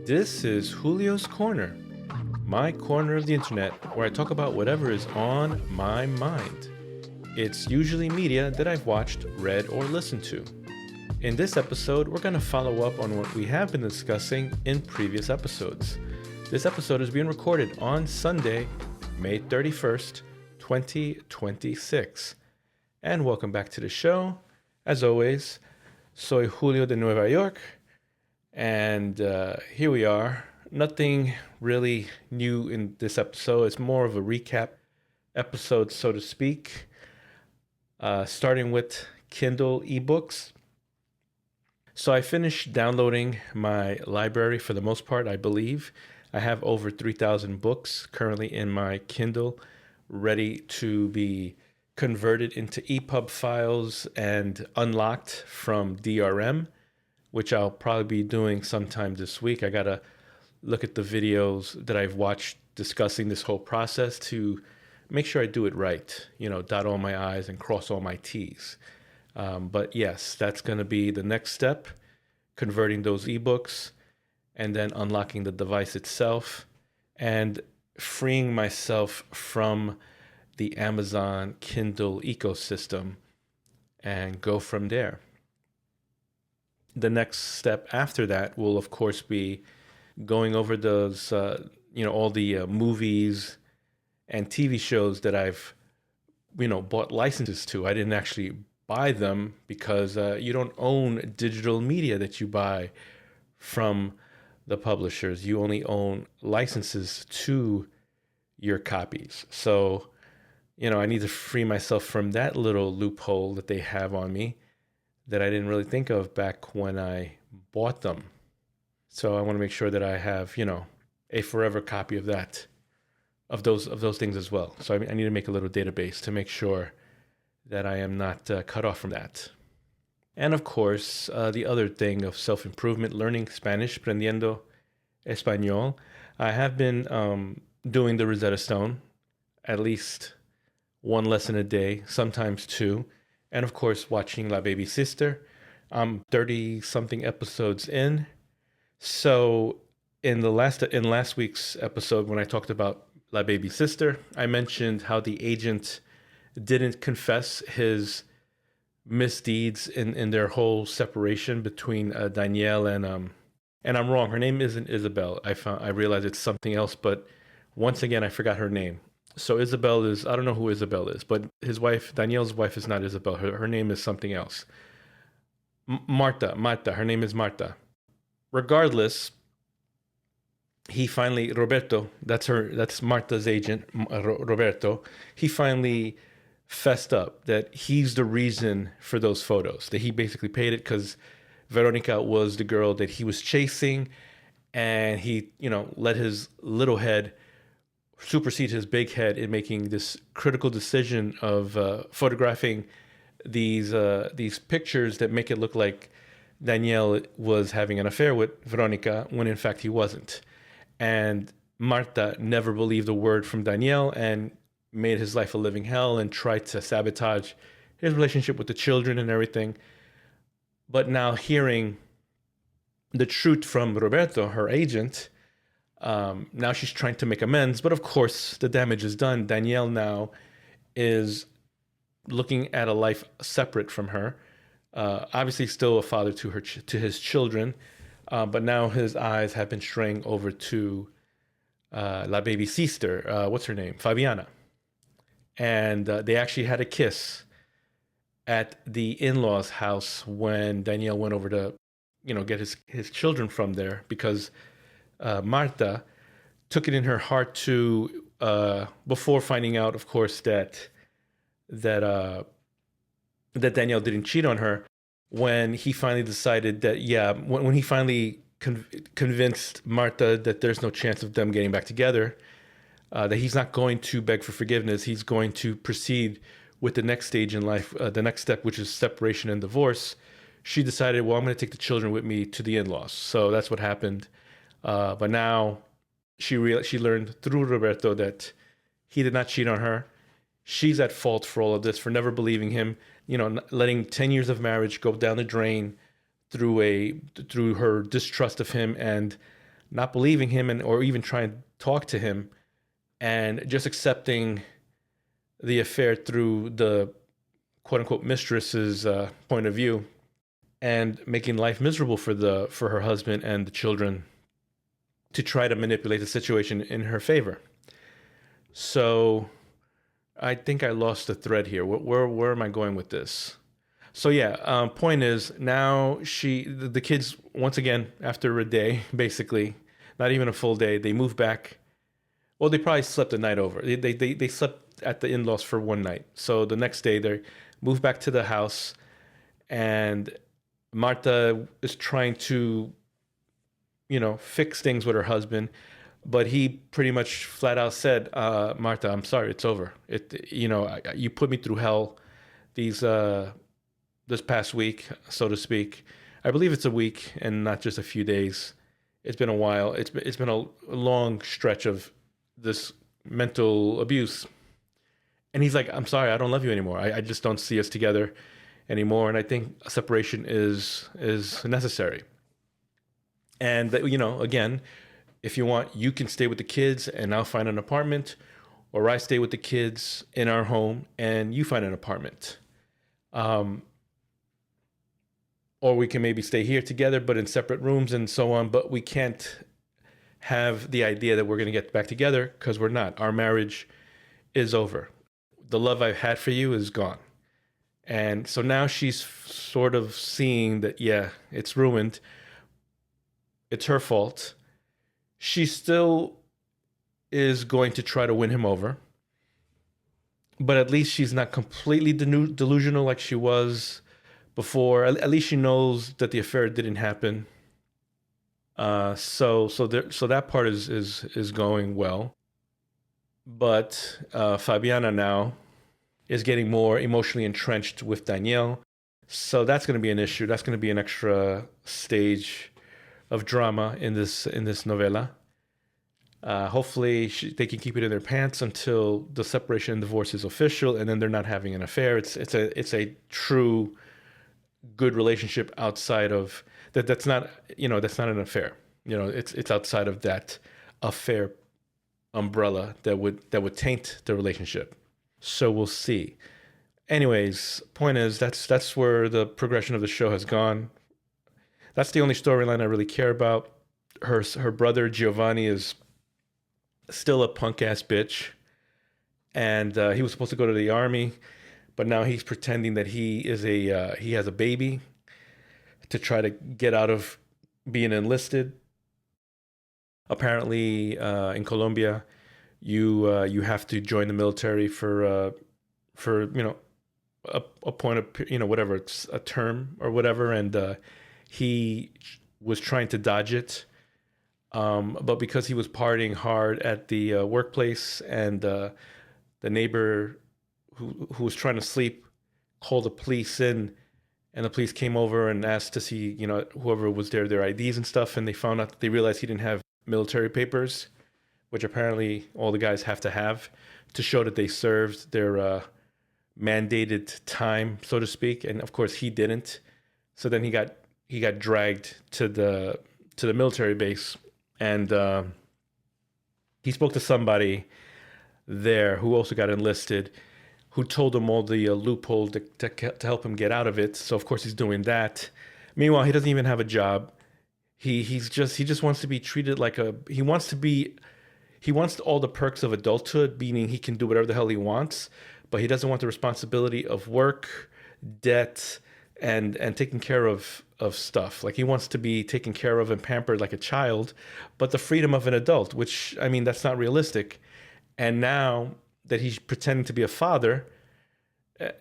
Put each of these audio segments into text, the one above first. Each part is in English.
This is Julio's Corner, my corner of the internet where I talk about whatever is on my mind. It's usually media that I've watched, read, or listened to. In this episode, we're going to follow up on what we have been discussing in previous episodes. This episode is being recorded on Sunday, May 31st, 2026. And welcome back to the show. As always, soy Julio de Nueva York. And here we are. Nothing really new in this episode. It's more of a recap episode, so to speak. Starting with Kindle ebooks. So I finished downloading my library for the most part, I believe. I have over 3,000 books currently in my Kindle, ready to be converted into EPUB files and unlocked from DRM, which I'll probably be doing sometime this week. I gotta look at the videos that I've watched discussing this whole process to make sure I do it right, dot all my I's and cross all my T's. But yes, that's gonna be the next step, converting those ebooks and then unlocking the device itself and freeing myself from the Amazon Kindle ecosystem and go from there. The next step after that will, of course, be going over those, all the movies and TV shows that I've, bought licenses to. I didn't actually buy them because you don't own digital media that you buy from the publishers. You only own licenses to your copies. So, I need to free myself from that little loophole that they have on me that I didn't really think of back when I bought them. So I want to make sure that I have, a forever copy of that, of those things as well. So I need to make a little database to make sure that I am not cut off from that. And of course, the other thing of self-improvement, learning Spanish, aprendiendo español. I have been doing the Rosetta Stone, at least one lesson a day, sometimes two. And of course, watching La Baby Sister. I'm 30-something episodes in. So in last week's episode, when I talked about La Baby Sister, I mentioned how the agent didn't confess his misdeeds in their whole separation between Danielle and I'm wrong. Her name isn't Isabel. I realized it's something else, but once again, I forgot her name. So Isabel is, I don't know who Isabel is, but his wife, Danielle's wife, is not Isabel. Her name is something else. Marta, her name is Marta. Regardless, Roberto, that's Marta's agent, Roberto, he finally fessed up that he's the reason for those photos, that he basically paid it because Veronica was the girl that he was chasing, and he, let his little head supersede his big head in making this critical decision of photographing these pictures that make it look like Danielle was having an affair with Veronica when in fact he wasn't. And Marta never believed a word from Danielle and made his life a living hell and tried to sabotage his relationship with the children and everything. But now hearing the truth from Roberto, her agent, now she's trying to make amends, but of course the damage is done. Danielle now is looking at a life separate from her. Obviously, still a father to his children, but now his eyes have been straying over to La Baby Sister. What's her name? Fabiana, and they actually had a kiss at the in-laws' house when Danielle went over to, get his children from there because. Marta took it in her heart to, before finding out, of course, that Danielle didn't cheat on her, when he finally decided that, when he finally convinced Marta that there's no chance of them getting back together, that he's not going to beg for forgiveness, he's going to proceed with the next stage in life, the next step, which is separation and divorce, she decided, well, I'm going to take the children with me to the in-laws. So that's what happened. But now she learned through Roberto that he did not cheat on her. She's at fault for all of this, for never believing him, letting 10 years of marriage go down the drain through her distrust of him and not believing him and or even trying to talk to him, and just accepting the affair through the quote unquote mistress's point of view, and making life miserable for her husband and the children to try to manipulate the situation in her favor. So I think I lost the thread here. Where am I going with this? So yeah, point is now the kids once again after a day, basically not even a full day, they move back. Well, they probably slept the night over. They slept at the in-laws for one night. So the next day they move back to the house, and Marta is trying to, fix things with her husband, but he pretty much flat out said, "Marta, I'm sorry, it's over. You put me through hell these this past week, so to speak. I believe it's a week and not just a few days. It's been a while. It's been a long stretch of this mental abuse." And he's like, "I'm sorry, I don't love you anymore. I just don't see us together anymore, and I think a separation is necessary." And that, again, if you want, you can stay with the kids and I'll find an apartment, or I stay with the kids in our home and you find an apartment. Or we can maybe stay here together, but in separate rooms and so on. But we can't have the idea that we're going to get back together, because we're not. Our marriage is over. The love I've had for you is gone. And so now she's sort of seeing that, yeah, it's ruined. It's her fault. She still is going to try to win him over. But at least she's not completely delusional like she was before. At least she knows that the affair didn't happen. So that part is going well. But Fabiana now is getting more emotionally entrenched with Danielle. So that's going to be an issue. That's going to be an extra stage of drama in this novela. Hopefully they can keep it in their pants until the separation and divorce is official, and then they're not having an affair. It's a true good relationship outside of that. That's not an affair. It's outside of that affair umbrella that would taint the relationship. So we'll see. Anyways, point is that's where the progression of the show has gone. That's the only storyline I really care about. Her brother Giovanni is still a punk ass bitch, and he was supposed to go to the army, but now he's pretending that he has a baby to try to get out of being enlisted. Apparently, in Colombia, you have to join the military for a point of whatever, it's a term or whatever, and he was trying to dodge it, but because he was partying hard at the workplace, and the neighbor who was trying to sleep called the police in, and the police came over and asked to see whoever was there, their IDs and stuff, and they realized he didn't have military papers, which apparently all the guys have to show that they served their mandated time, so to speak. And of course he didn't. So then he got dragged to the military base, and he spoke to somebody there who also got enlisted, who told him all the loophole to help him get out of it. So of course he's doing that. Meanwhile, he doesn't even have a job. He just wants to be treated like he wants all the perks of adulthood, meaning he can do whatever the hell he wants, but he doesn't want the responsibility of work, debt, and taking care of stuff. Like, he wants to be taken care of and pampered like a child, but the freedom of an adult, which, I mean, that's not realistic. And now that he's pretending to be a father,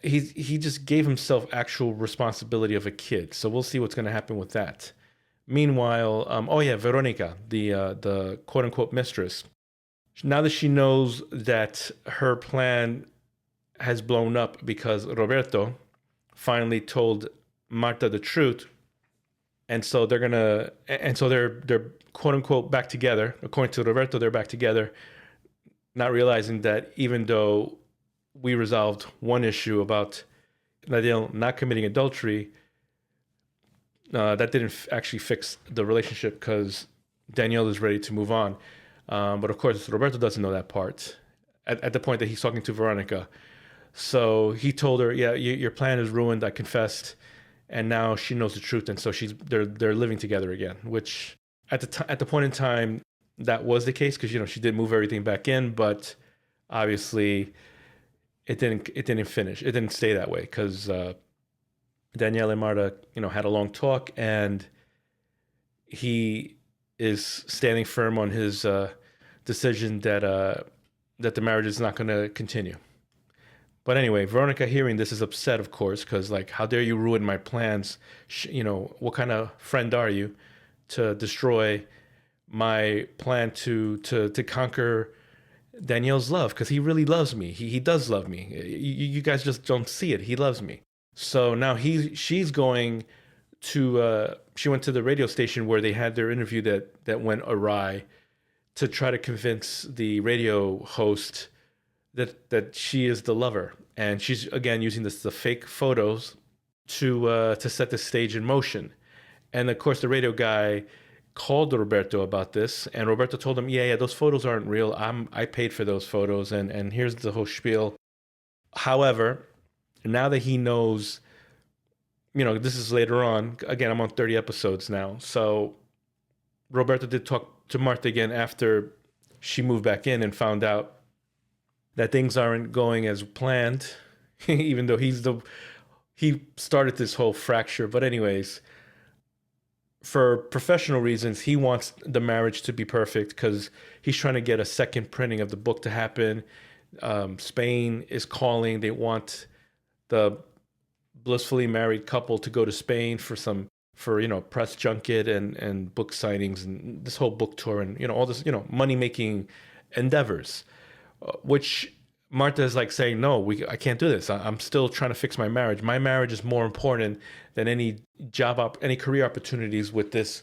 he just gave himself actual responsibility of a kid. So we'll see what's going to happen with that. Meanwhile, Veronica, the quote unquote mistress, now that she knows that her plan has blown up because Roberto finally told Marta the truth, and so they're quote unquote back together. According to Roberto, they're back together, not realizing that even though we resolved one issue about Nadine not committing adultery, that didn't actually fix the relationship, because Danielle is ready to move on. But of course, Roberto doesn't know that part at the point that he's talking to Veronica. So he told her, "Yeah, your plan is ruined. I confessed, and now she knows the truth, and so they're living together again." Which at the point in time that was the case because she did move everything back in, but obviously it didn't finish. It didn't stay that way because Danielle and Marta had a long talk, and he is standing firm on his decision that the marriage is not going to continue. But anyway, Veronica hearing this is upset, of course, because like, how dare you ruin my plans? What kind of friend are you to destroy my plan to conquer Danielle's love? Because he really loves me. He does love me. You guys just don't see it. He loves me. So now she's going to she went to the radio station where they had their interview that went awry to try to convince the radio host that she is the lover, and she's again using the fake photos to set the stage in motion. And of course, the radio guy called Roberto about this, and Roberto told him, "Yeah, those photos aren't real. I paid for those photos, and here's the whole spiel." However, now that he knows, this is later on. Again, I'm on 30 episodes now, so Roberto did talk to Martha again after she moved back in and found out that things aren't going as planned, even though he started this whole fracture. But anyways, for professional reasons, he wants the marriage to be perfect because he's trying to get a second printing of the book to happen. Spain is calling. They want the blissfully married couple to go to Spain for press junket and book signings and this whole book tour and all this money making endeavors, which Martha is like saying, "No, I can't do this. I'm still trying to fix my marriage. My marriage is more important than any any career opportunities with this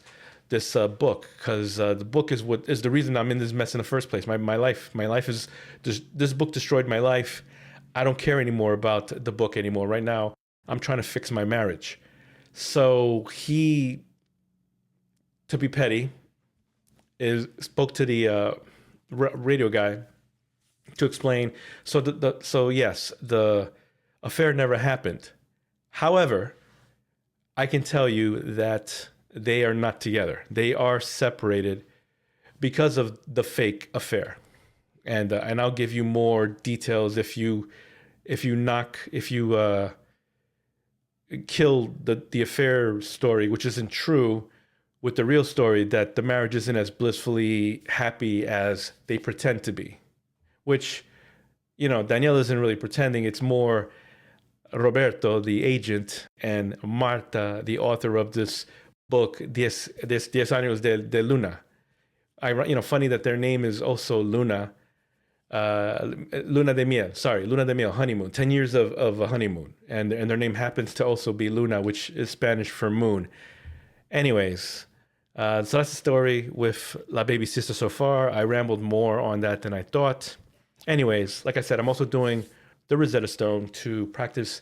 book, because the book is what is the reason I'm in this mess in the first place. My life is this book destroyed my life. I don't care anymore about the book anymore. Right now, I'm trying to fix my marriage." So he, to be petty, spoke to the radio guy to explain. So yes, the affair never happened. However, I can tell you that they are not together. They are separated because of the fake affair, and I'll give you more details if you kill the affair story, which isn't true, with the real story that the marriage isn't as blissfully happy as they pretend to be. Which, Danielle isn't really pretending. It's more Roberto, the agent, and Marta, the author of this book, Diez Años de Luna. Funny that their name is also Luna. Luna de Miel, honeymoon, 10 years of a honeymoon. And their name happens to also be Luna, which is Spanish for moon. Anyways, so that's the story with La Baby Sister so far. I rambled more on that than I thought. Anyways, like I said, I'm also doing the Rosetta Stone to practice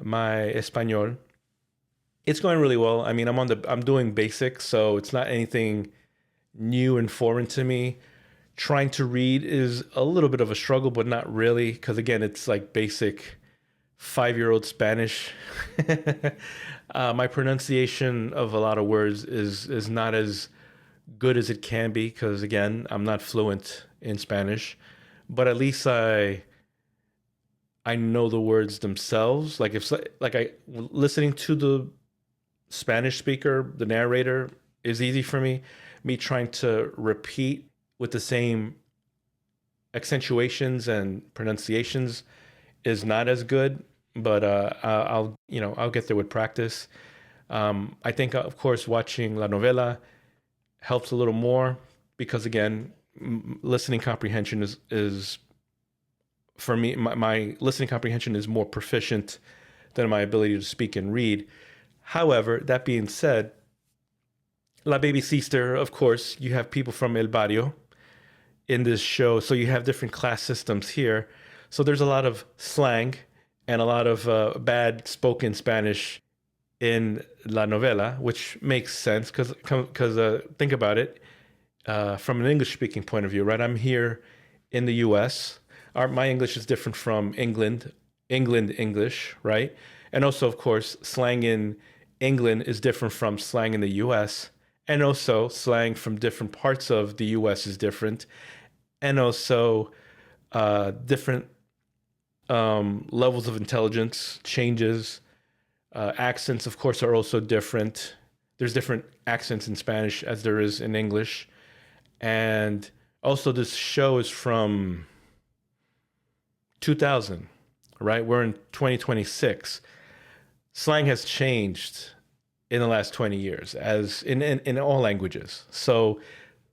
my Espanol. It's going really well. I mean, I'm doing basic, so it's not anything new and foreign to me. Trying to read is a little bit of a struggle, but not really, because again, it's like basic 5-year-old Spanish. My pronunciation of a lot of words is not as good as it can be, because again, I'm not fluent in Spanish, but at least I know the words themselves. Like listening to the Spanish speaker, the narrator, is easy for me. Me trying to repeat with the same accentuations and pronunciations is not as good, but I'll get there with practice. I think, of course, watching La Novela helps a little more because, again, listening comprehension is for me, my listening comprehension is more proficient than my ability to speak and read. However, that being said, La Baby Sister, of course, you have people from El Barrio in this show, so you have different class systems here. So there's a lot of slang and a lot of bad spoken Spanish in La Novela, which makes sense because think about it. from an English speaking point of view, right? I'm here in the US. My English is different from England English, right? And also, of course, slang in England is different from slang in the US. And also, slang from different parts of the US is different. And also, different levels of intelligence changes. Accents, of course, are also different. There's different accents in Spanish as there is in English. And also, this show is from 2000, right? We're in 2026. Slang has changed in the last 20 years, as in all languages. So,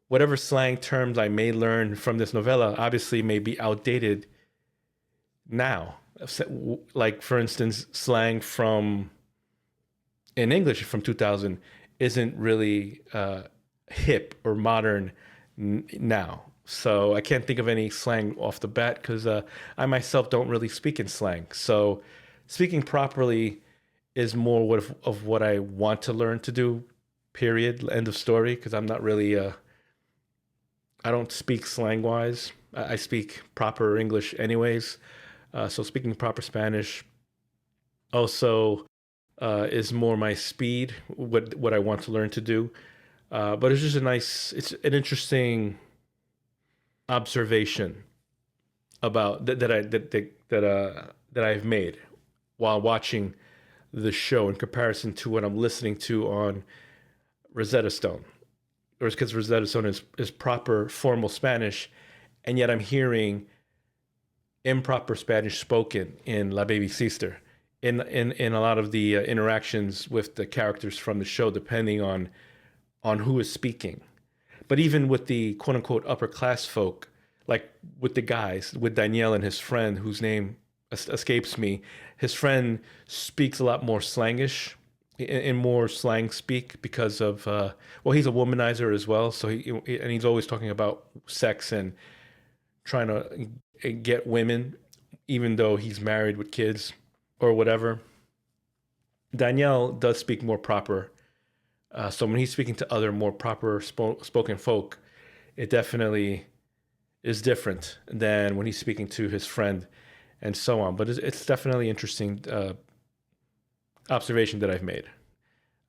whatever slang terms I may learn from this novella obviously may be outdated now. Like, for instance, slang from in English from 2000 isn't really hip or modern now. So I can't think of any slang off the bat because I myself don't really speak in slang. So speaking properly is more of what I want to learn to do, period, end of story, because I'm not really, I don't speak slang wise. I speak proper English anyways. So speaking proper Spanish also is more my speed, what I want to learn to do. But it's just it's an interesting observation about that I've made while watching the show in comparison to what I'm listening to on Rosetta Stone, or it's because Rosetta Stone is proper formal Spanish, and yet I'm hearing improper Spanish spoken in La Baby Sister, in a lot of the interactions with the characters from the show, depending on who is speaking. But even with the quote unquote upper class folk, like with the guys, with Danielle and his friend, whose name escapes me, his friend speaks a lot more slangish, in more slang speak because of well, he's a womanizer as well, so he's always talking about sex and trying to get women, even though he's married with kids or whatever. Danielle does speak more proper. So when he's speaking to other more proper spoken folk, it definitely is different than when he's speaking to his friend and so on. But it's definitely interesting observation that I've made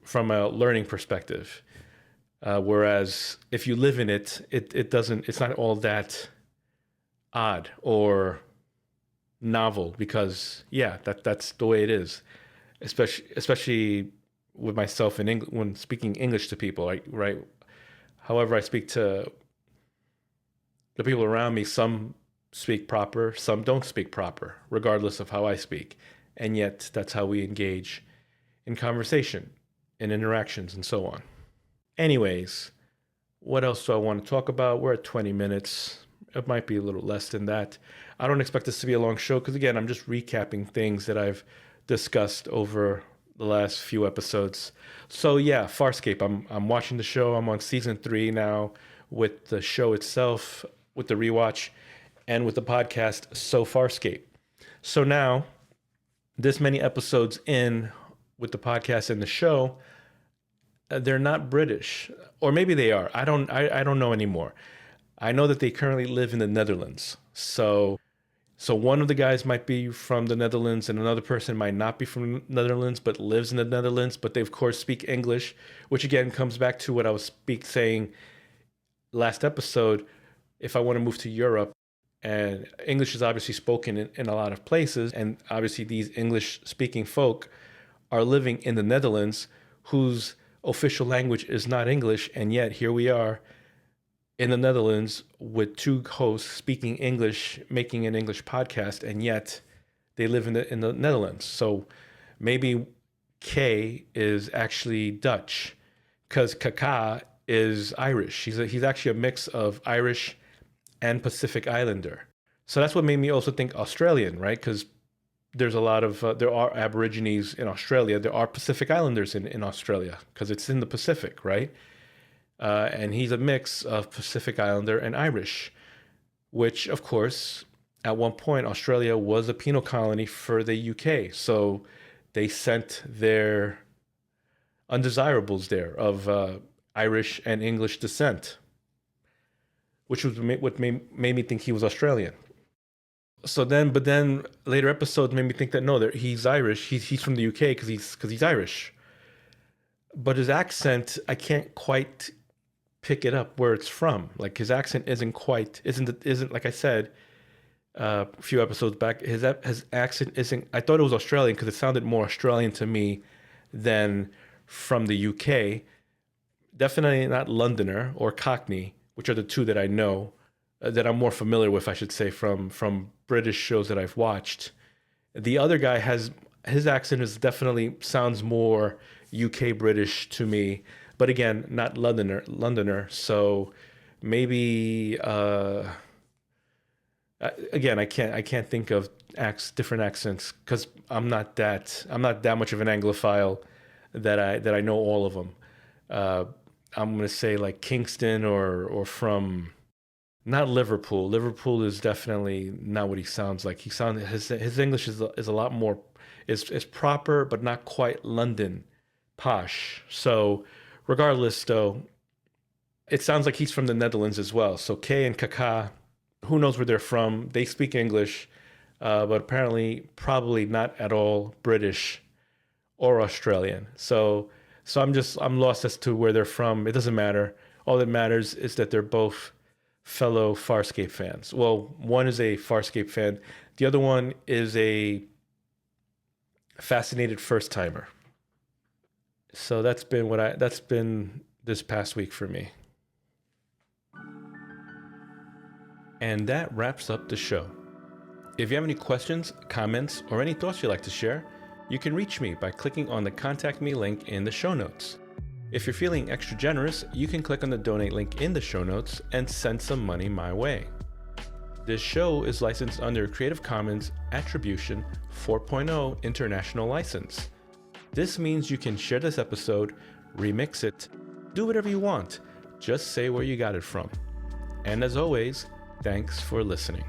from a learning perspective. Whereas if you live in it, it's not all that odd or novel because yeah, that's the way it is, especially with myself in English when speaking English to people, right? However, I speak to the people around me. Some speak proper, some don't speak proper, regardless of how I speak, and yet that's how we engage in conversation, in interactions, and so on. Anyways, what else do I want to talk about? We're at 20 minutes. It might be a little less than that. I don't expect this to be a long show because, again, I'm just recapping things that I've discussed over the last few episodes. So, yeah, Farscape. I'm watching the show. I'm on season 3 now with the show itself, with the rewatch, and with the podcast, So Farscape. So now, this many episodes in with the podcast and the show, they're not British, or maybe they are. I don't know anymore. I know that they currently live in the Netherlands. So one of the guys might be from the Netherlands and another person might not be from the Netherlands but lives in the Netherlands, but they of course speak English, which again comes back to what I was saying last episode. If I want to move to Europe, and English is obviously spoken in a lot of places, and obviously these English speaking folk are living in the Netherlands whose official language is not English, and yet here we are in the Netherlands with 2 hosts speaking English, making an English podcast, and yet they live in the Netherlands. So maybe K is actually Dutch, because Kaka is Irish. He's actually a mix of Irish and Pacific Islander. So that's what made me also think Australian, right? Because there's a lot of there are Aborigines in Australia. There are Pacific Islanders in Australia because it's in the Pacific, right? And he's a mix of Pacific Islander and Irish, which, of course, at one point, Australia was a penal colony for the UK. So they sent their undesirables there of Irish and English descent. which was what made me think he was Australian. So then, but then later episodes made me think that no, that he's Irish. He's from the UK because he's Irish. But his accent, I can't quite pick it up where it's from. Like his accent isn't like I said a few episodes back. His accent isn't. I thought it was Australian because it sounded more Australian to me than from the UK. Definitely not Londoner or Cockney, which are the two that I know, that I'm more familiar with, I should say, from British shows that I've watched. The other guy has his accent is definitely sounds more UK British to me, but again, not Londoner. So maybe again, I can't think of different accents because I'm not that much of an Anglophile that I know all of them. Uh, I'm gonna say like Kingston or from not Liverpool. Liverpool is definitely not what he sounds like. His English is a lot more is proper, but not quite London posh. So regardless, though, it sounds like he's from the Netherlands as well. So Kay and Kaka, who knows where they're from? They speak English, but apparently probably not at all British or Australian. So I'm lost as to where they're from. It doesn't matter. All that matters is that they're both fellow Farscape fans. Well, one is a Farscape fan. The other one is a fascinated first timer. So that's been this past week for me. And that wraps up the show. If you have any questions, comments, or any thoughts you'd like to share, you can reach me by clicking on the Contact Me link in the show notes. If you're feeling extra generous, you can click on the donate link in the show notes and send some money my way. This show is licensed under Creative Commons Attribution 4.0 International License. This means you can share this episode, remix it, do whatever you want. Just say where you got it from. And as always, thanks for listening.